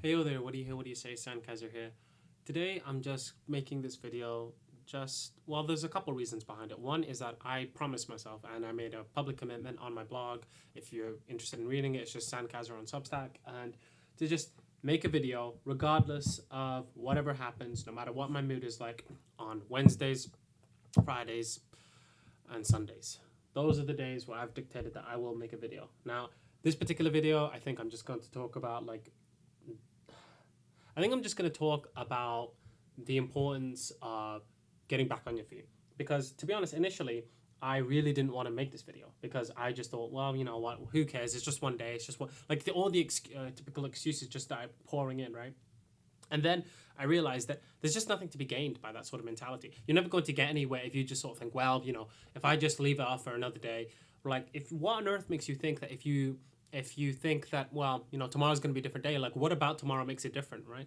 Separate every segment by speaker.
Speaker 1: Hey yo there, what do you say? Sandkaiser here. Today I'm just making this video well, there's a couple reasons behind it. One is that I promised myself and I made a public commitment on my blog. If you're interested in reading it, it's just Sandkaiser on Substack, and to just make a video regardless of whatever happens, no matter what my mood is like, on Wednesdays, Fridays, and Sundays. Those are the days where I've dictated that I will make a video. Now, this particular video, I think I'm just going to talk about I think I'm just going to talk about the importance of getting back on your feet. Because to be honest, initially, I really didn't want to make this video because I just thought, well, you know what, who cares? It's just one day. It's just one, like all the typical excuses just started pouring in, right? And then I realized that there's just nothing to be gained by that sort of mentality. You're never going to get anywhere if you just sort of think, well, if I just leave it off for another day, like if what on earth makes you think that if you think that, well, tomorrow's going to be a different day, like what about tomorrow makes it different, right?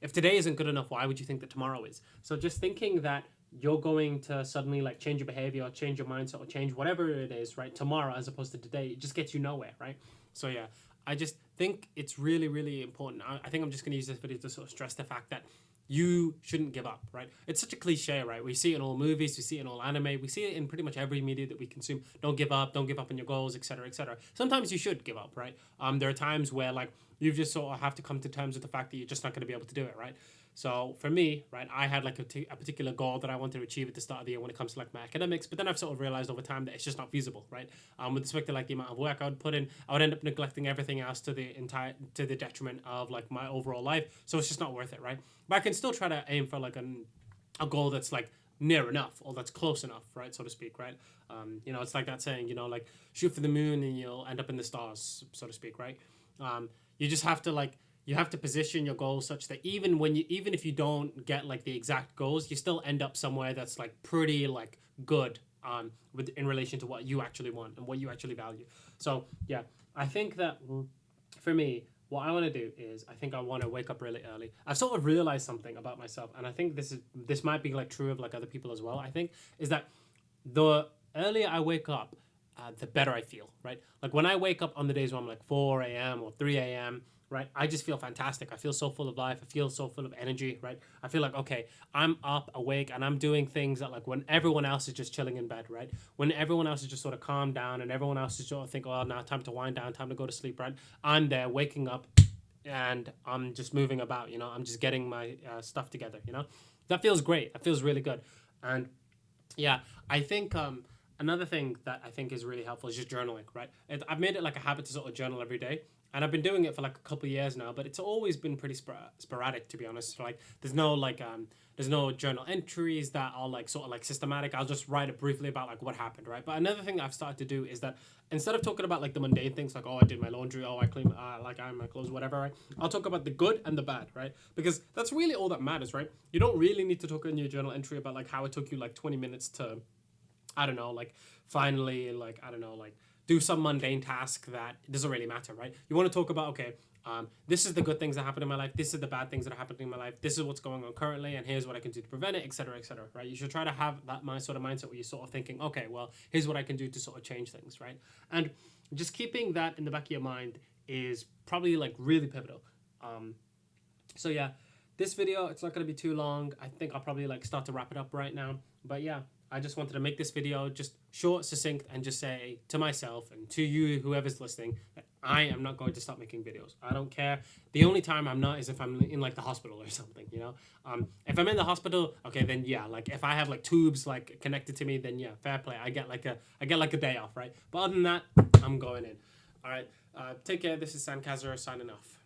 Speaker 1: If today isn't good enough, why would you think that tomorrow is? So just thinking that you're going to suddenly like change your behavior or change your mindset or change whatever it is, right, tomorrow as opposed to today, it just gets you nowhere, right? So yeah, I just think it's really, really important. I think I'm just going to use this video to sort of stress the fact that you shouldn't give up, right? It's such a cliche, right? We see it in all movies, we see it in all anime, we see it in pretty much every media that we consume. Don't give up, don't give up on your goals, etc., etc. Sometimes you should give up, right? There are times where like you just sort of have to come to terms with the fact that you're just not going to be able to do it, right? So for me, right, I had like a particular goal that I wanted to achieve at the start of the year when it comes to like my academics, but then I've sort of realized over time that it's just not feasible, right? With respect to like the amount of work I would put in, I would end up neglecting everything else to the detriment of like my overall life. So it's just not worth it, right? But I can still try to aim for like a goal that's like near enough or that's close enough, right, so to speak, right? It's like that saying, like shoot for the moon and you'll end up in the stars, so to speak, right? You just have to like you have to position your goals such that even if you don't get like the exact goals, you still end up somewhere that's like pretty like good with in relation to what you actually want and what you actually value. So yeah, I think that for me, what I want to do is I think I want to wake up really early. I've sort of realized something about myself, and I think this might be like true of like other people as well. I think is that the earlier I wake up, the better I feel, right? Like when I wake up on the days where I'm like 4 a.m. or 3 a.m., right? I just feel fantastic. I feel so full of life. I feel so full of energy, right? I feel like, okay, I'm up, awake, and I'm doing things that like when everyone else is just chilling in bed, right? When everyone else is just sort of calmed down and everyone else is sort of think, oh, now time to wind down, time to go to sleep, right? I'm there waking up and I'm just moving about, I'm just getting my stuff together, That feels great. That feels really good. And yeah, I think another thing that I think is really helpful is just journaling, right? I've made it like a habit to sort of journal every day. And I've been doing it for like a couple of years now, but it's always been pretty sporadic, to be honest. So, like, there's no journal entries that are like sort of like systematic. I'll just write it briefly about like what happened, right? But another thing I've started to do is that instead of talking about like the mundane things, like oh I did my laundry, oh I clean, like I ironed my clothes, whatever, right? I'll talk about the good and the bad, right? Because that's really all that matters, right? You don't really need to talk in your journal entry about like how it took you like 20 minutes to I don't know, like finally, like I don't know, like do some mundane task that doesn't really matter, right? You want to talk about okay, this is the good things that happen in my life. This is the bad things that are happening in my life. This is what's going on currently, and here's what I can do to prevent it, etc., etc. Right? You should try to have that sort of mindset where you're sort of thinking, okay, well, here's what I can do to sort of change things, right? And just keeping that in the back of your mind is probably like really pivotal. So yeah, this video it's not gonna be too long. I think I'll probably like start to wrap it up right now. But yeah, I just wanted to make this video just short, succinct, and just say to myself and to you, whoever's listening, that I am not going to stop making videos. I don't care. The only time I'm not is if I'm in like the hospital or something, If I'm in the hospital, okay, then yeah, like if I have like tubes like connected to me, then yeah, fair play. I get like a day off, right? But other than that, I'm going in. All right. Take care. This is Sandkazar signing off.